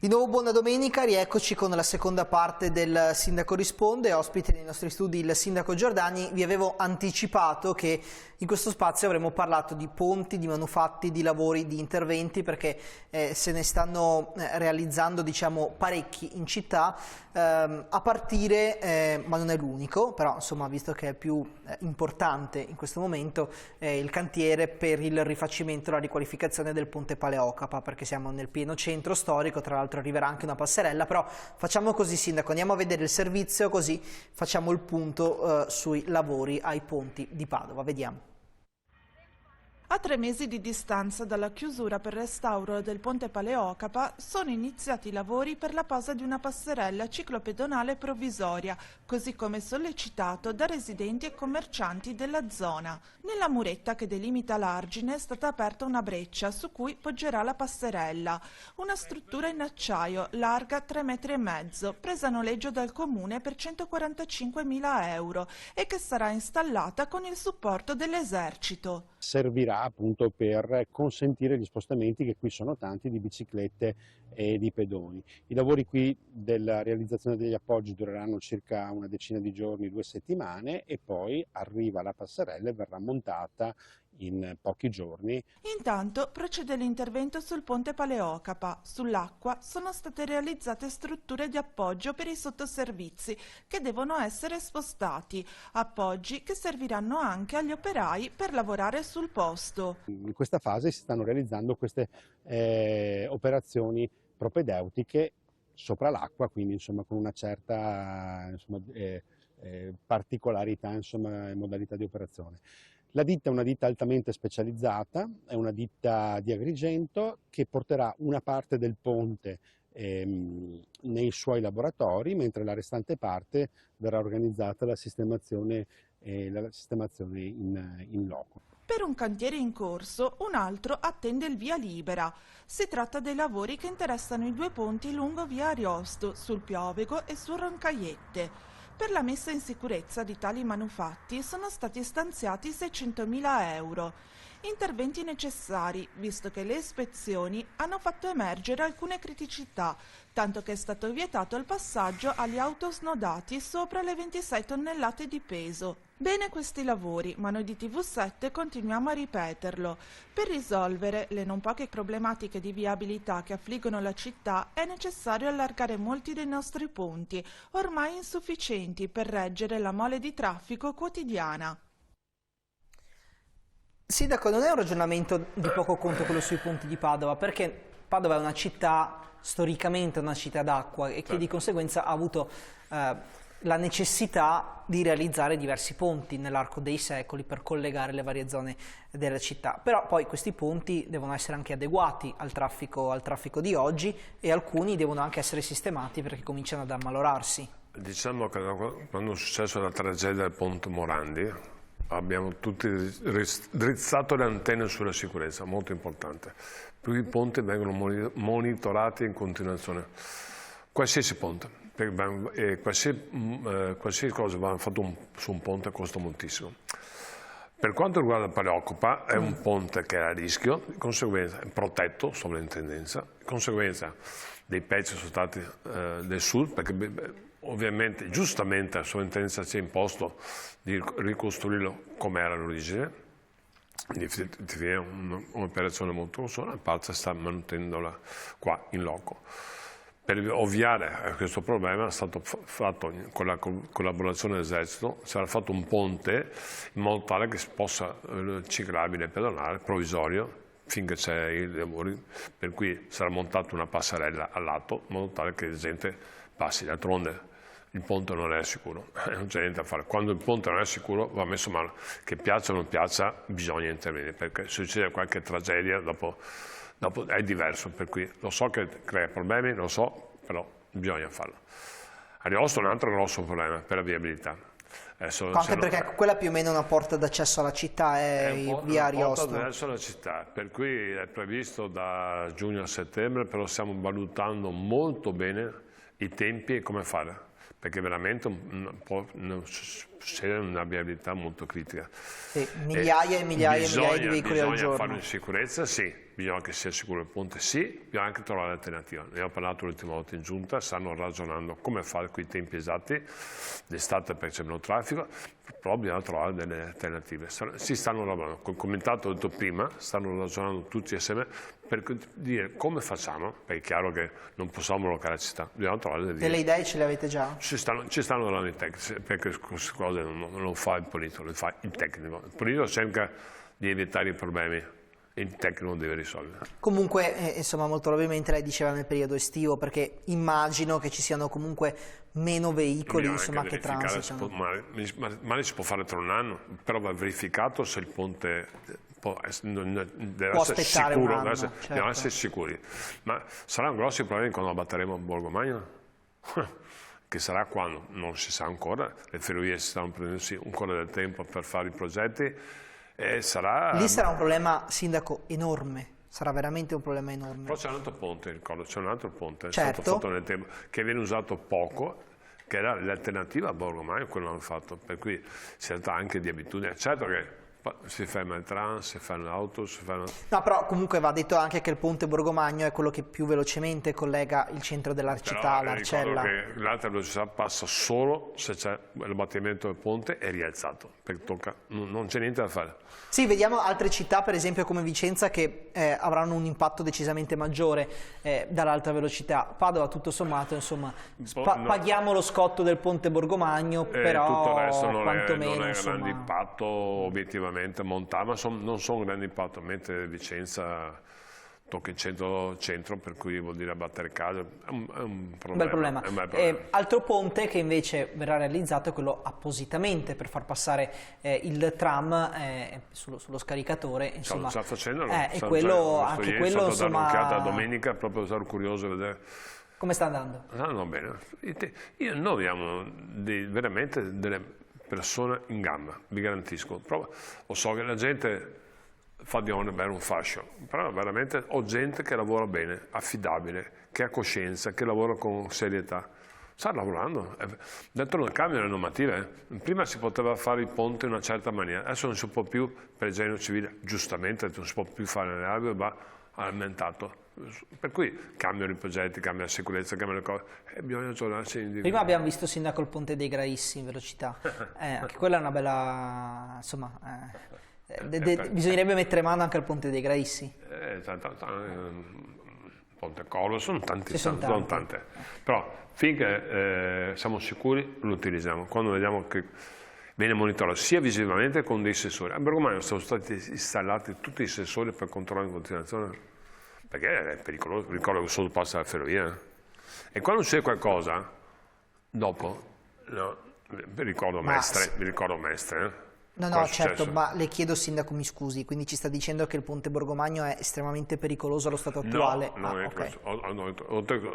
Di nuovo buona domenica, rieccoci con la seconda parte del Sindaco Risponde. Ospite nei nostri studi il Sindaco Giordani. Vi avevo anticipato che in questo spazio avremmo parlato di ponti, di manufatti, di lavori, di interventi, perché se ne stanno realizzando parecchi in città, a partire, ma non è l'unico, però insomma visto che è più importante in questo momento, il cantiere per il rifacimento e la riqualificazione del ponte Paleocapa, perché siamo nel pieno centro storico, tra l'altro arriverà anche una passerella, però facciamo così, Sindaco, andiamo a vedere il servizio così facciamo il punto sui lavori ai ponti di Padova, vediamo. A 3 mesi di distanza dalla chiusura per restauro del ponte Paleocapa sono iniziati i lavori per la posa di una passerella ciclopedonale provvisoria, così come sollecitato da residenti e commercianti della zona. Nella muretta che delimita l'argine è stata aperta una breccia su cui poggerà la passerella, una struttura in acciaio larga 3,5 metri, presa a noleggio dal comune per 145.000 euro e che sarà installata con il supporto dell'esercito. Servirà appunto per consentire gli spostamenti, che qui sono tanti, di biciclette e di pedoni. I lavori qui della realizzazione degli appoggi dureranno circa una decina di giorni, 2 settimane, e poi arriva la passerella e verrà montata in pochi giorni. Intanto procede l'intervento sul ponte Paleocapa. Sull'acqua sono state realizzate strutture di appoggio per i sottoservizi che devono essere spostati, appoggi che serviranno anche agli operai per lavorare sul posto. In questa fase si stanno realizzando queste operazioni propedeutiche sopra l'acqua, quindi insomma con una certa particolarità e modalità di operazione. La ditta è una ditta altamente specializzata, è una ditta di Agrigento che porterà una parte del ponte nei suoi laboratori, mentre la restante parte verrà organizzata la sistemazione in loco. Per un cantiere in corso, un altro attende il via libera. Si tratta dei lavori che interessano i 2 ponti lungo via Ariosto, sul Piovego e sul Roncaiette. Per la messa in sicurezza di tali manufatti sono stati stanziati 600.000 euro. Interventi necessari, visto che le ispezioni hanno fatto emergere alcune criticità, tanto che è stato vietato il passaggio agli autosnodati sopra le 26 tonnellate di peso. Bene questi lavori, ma noi di TV7 continuiamo a ripeterlo. Per risolvere le non poche problematiche di viabilità che affliggono la città è necessario allargare molti dei nostri ponti, ormai insufficienti per reggere la mole di traffico quotidiana. Sindaco, non è un ragionamento di poco conto quello sui ponti di Padova, perché Padova è una città, storicamente una città d'acqua e che di conseguenza ha avuto la necessità di realizzare diversi ponti nell'arco dei secoli per collegare le varie zone della città. Però poi questi ponti devono essere anche adeguati al traffico di oggi e alcuni devono anche essere sistemati perché cominciano ad ammalorarsi. Diciamo che quando è successa la tragedia del ponte Morandi abbiamo tutti drizzato le antenne sulla sicurezza, molto importante. Più i ponti vengono monitorati in continuazione, qualsiasi ponte. Qualsiasi cosa va fatto su un ponte costa moltissimo. Per quanto riguarda il Paleocapa, è un ponte che è a rischio, di conseguenza è protetto, sovrintendenza, di conseguenza dei pezzi sono stati del sud, perché ovviamente giustamente la sovrintendenza ci ha imposto di ricostruirlo come era all'origine, è un'operazione molto sola, il Palza sta mantenendola qua in loco. Per ovviare a questo problema è stato fatto con la collaborazione dell'esercito, sarà fatto un ponte in modo tale che si possa ciclabile e pedonale provvisorio finché c'è i lavori, per cui sarà montata una passerella al lato in modo tale che la gente passi. D'altronde il ponte non è sicuro, non c'è niente da fare. Quando il ponte non è sicuro va messo mano, che piaccia o non piaccia bisogna intervenire, perché se succede qualche tragedia dopo è diverso, per cui lo so che crea problemi, lo so, però bisogna farlo. Ariosto è un altro grosso problema per la viabilità. Anche perché quella più o meno è una porta d'accesso alla città, è via Ariosto. È una porta d'accesso alla città, per cui è previsto da giugno a settembre, però stiamo valutando molto bene i tempi e come fare, perché veramente c'è una viabilità molto critica. Sì, migliaia e migliaia di veicoli al giorno. Bisogna farlo in sicurezza, sì. bisogna che sia sicuro il ponte, sì, bisogna anche trovare l'alternativa. Ne abbiamo parlato l'ultima volta in giunta, stanno ragionando come fare quei tempi esatti d'estate perché c'è meno traffico, però bisogna trovare delle alternative. Si stanno lavorando, come commentato, ho detto prima, stanno ragionando tutti assieme per dire come facciamo, perché è chiaro che non possiamo bloccare la città, bisogna trovare delle vie. Delle idee ce le avete già? Ci stanno lavorando i tecnici, perché queste cose non fa il politico, le fa il tecnico. Il politico cerca di evitare i problemi, il tecnico deve risolvere. Comunque, insomma, molto probabilmente lei diceva nel periodo estivo, perché immagino che ci siano comunque meno veicoli, insomma, che transitano. Ma si può fare tra un anno, però va verificato se il ponte può aspettare essere sicuro, un anno, dobbiamo essere sicuri. Ma saranno grossi problemi quando abbatteremo Borgomagno? Che sarà quando? Non si sa ancora, le ferrovie si stanno prendendosi ancora del tempo per fare i progetti. Lì sarà un problema, sindaco, enorme, sarà veramente un problema enorme. Però c'è un altro ponte, ricordo, c'è un altro ponte, è certo. stato fatto nel tempo, che viene usato poco, che era l'alternativa a Borgomagno, quello hanno fatto, per cui si tratta anche di abitudine. Certo che si ferma il tram, si ferma l'auto, si ferma... No, però comunque va detto anche che il ponte Borgomagno è quello che più velocemente collega il centro della città all'Arcella. Che l'alta velocità passa solo se c'è l'abbattimento del ponte e rialzato, perché non c'è niente da fare. Sì, vediamo altre città, per esempio come Vicenza, che avranno un impatto decisamente maggiore dall'alta velocità. Padova, tutto sommato, insomma, paghiamo lo scotto del ponte Borgomagno, però tutto il resto non è insomma... grande impatto obiettivamente. Montana, ma non sono un grande impatto, mentre Vicenza tocca il centro, per cui vuol dire abbattere case, è un problema. Bel problema. Altro ponte che invece verrà realizzato è quello appositamente per far passare il tram sullo scaricatore. Insomma, sta facendo, anche quello insomma... Sono dare un'occhiata domenica, proprio sono curioso di vedere. Come sta andando? No, bene. Noi abbiamo veramente delle persone in gamba, vi garantisco. Lo so che la gente fa di onore bere un fascio, però veramente ho gente che lavora bene, affidabile, che ha coscienza, che lavora con serietà. Sta lavorando. Dentro non cambiano le normative. Prima si poteva fare i ponti in una certa maniera, adesso non si può più, per il genio civile, giustamente non si può più fare le albe, va alimentato. Per cui cambiano i progetti, cambia la sicurezza, cambiano le cose e bisogna aggiornarsi individualmente. Prima abbiamo visto, sindaco, il ponte dei Graissi in velocità, anche quella è una bella, insomma, bisognerebbe mettere mano anche al ponte dei Graissi. Ponte Collo, sono tante, però finché siamo sicuri lo utilizziamo, quando vediamo che viene monitorato sia visivamente con dei sensori. A Borgomagno sono stati installati tutti i sensori per controllare in continuazione, perché è pericoloso, ricordo che solo passa la ferrovia. E quando c'è qualcosa, dopo, vi ricordo Mestre. No, certo, ma le chiedo, sindaco, mi scusi, quindi ci sta dicendo che il ponte Borgomagno è estremamente pericoloso allo stato attuale?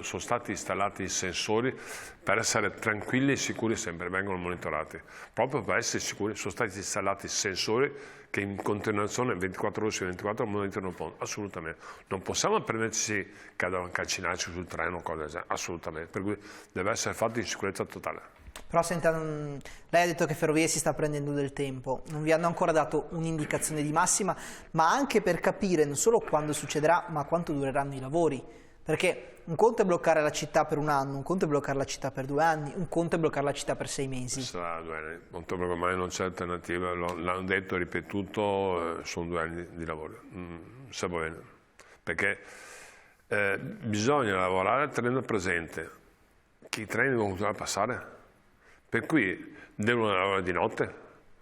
Sono stati installati i sensori per essere tranquilli e sicuri sempre, vengono monitorati. Proprio per essere sicuri sono stati installati sensori che in continuazione 24 ore su 24 monitorano il ponte, assolutamente. Non possiamo permetterci che calcinarci sul treno o cose del genere, assolutamente, per cui deve essere fatto in sicurezza totale. Però senta, lei ha detto che Ferrovie si sta prendendo del tempo, non vi hanno ancora dato un'indicazione di massima, ma anche per capire non solo quando succederà, ma quanto dureranno i lavori. Perché un conto è bloccare la città per un anno, un conto è bloccare la città per 2 anni, un conto è bloccare la città per 6 mesi. Sarà 2 anni, molto probabilmente non c'è alternativa, l'hanno detto e ripetuto, sono 2 anni di lavoro, se va bene. Perché bisogna lavorare tenendo presente che i treni devono continuare a passare. Per cui devono lavorare di notte,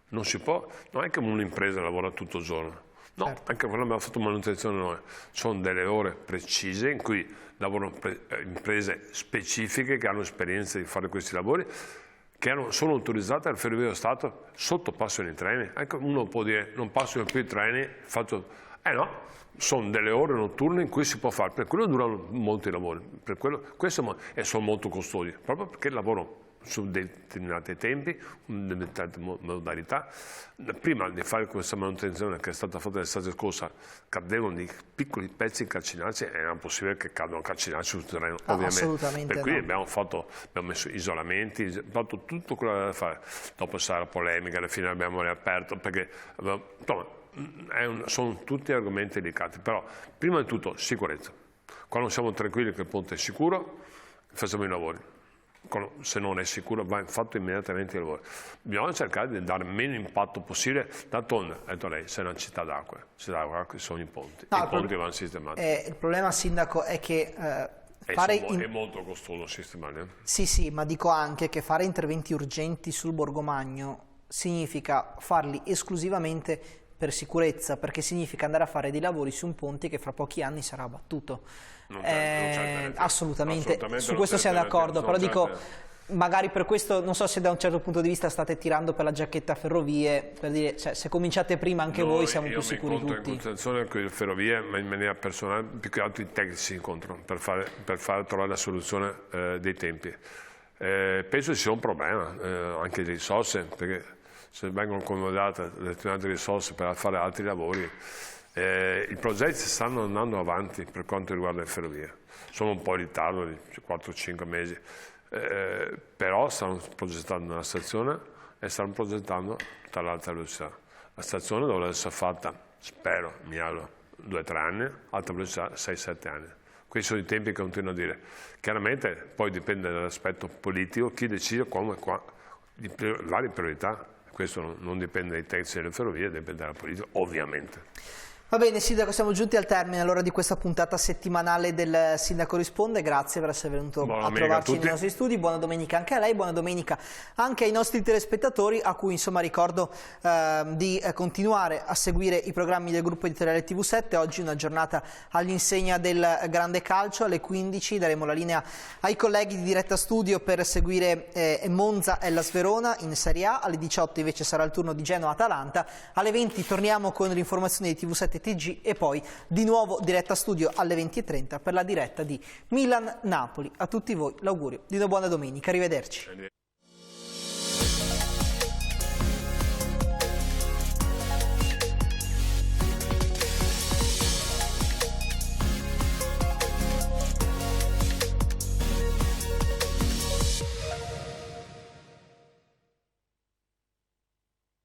non si può, non è che un'impresa lavora tutto il giorno, no, certo. Anche quando abbiamo fatto manutenzione noi, sono delle ore precise in cui lavorano imprese specifiche che hanno esperienza di fare questi lavori, che sono autorizzate al Ferrovie dello Stato, sotto passano i treni, anche uno può dire non passano più i treni, no, sono delle ore notturne in cui si può fare, per quello durano molti lavori, per quello, e sono molto costosi, proprio perché lavorano su determinati tempi, determinate modalità. Prima di fare questa manutenzione che è stata fatta l'estate scorsa, cadevano dei piccoli pezzi calcinacei, è impossibile che cadano calcinacei sul terreno, ovviamente. Assolutamente per cui no. abbiamo messo isolamenti, abbiamo fatto tutto quello da fare. Dopo sarà polemica, alla fine abbiamo riaperto, perché sono tutti argomenti delicati, però prima di tutto sicurezza. Quando siamo tranquilli che il ponte è sicuro, facciamo i lavori. Se non è sicuro va fatto immediatamente il lavoro. Bisogna cercare di dare meno impatto possibile. D'altronde, ha detto lei, sei una città d'acqua sono i ponti, i ponti vanno sistemati. Il problema, sindaco, è che è molto costoso sistemare. Sì, ma dico anche che fare interventi urgenti sul Borgomagno significa farli esclusivamente per sicurezza, perché significa andare a fare dei lavori su un ponte che fra pochi anni sarà abbattuto. Assolutamente, su questo siamo d'accordo, però dico, magari per questo, non so se da un certo punto di vista state tirando per la giacchetta ferrovie, per dire, cioè, se cominciate prima anche voi siamo più sicuri tutti. Io mi conto in considerazione con le ferrovie, ma in maniera personale, più che altro i tecnici si incontrano per fare trovare la soluzione dei tempi. Penso ci sia un problema anche di risorse, perché se vengono accomodate determinate risorse per fare altri lavori, i progetti stanno andando avanti per quanto riguarda le ferrovie. Sono un po' in ritardo di 4-5 mesi, però stanno progettando una stazione e stanno progettando tutta l'alta velocità. La stazione dovrebbe essere fatta, spero, mi auguro, 2-3 anni, alta velocità 6-7 anni. Questi sono i tempi che continuo a dire. Chiaramente poi dipende dall'aspetto politico, chi decide come di varie priorità. Questo non dipende dai tecnici delle ferrovie, dipende dalla politica, ovviamente. Va bene, sindaco, siamo giunti al termine allora di questa puntata settimanale del Sindaco Risponde. Grazie per essere venuto a trovarci nei nostri studi. Buona domenica anche a lei, buona domenica anche ai nostri telespettatori, a cui insomma ricordo di continuare a seguire i programmi del gruppo editoriale TV7. Oggi una giornata all'insegna del grande calcio. Alle 15 daremo la linea ai colleghi di Diretta Studio per seguire Monza e Hellas Verona in Serie A. Alle 18 invece sarà il turno di Genoa-Atalanta. Alle 20 torniamo con le informazioni di TV7 TG e poi di nuovo Diretta Studio alle 20:30 per la diretta di Milan-Napoli. A tutti voi l'augurio di una buona domenica, arrivederci.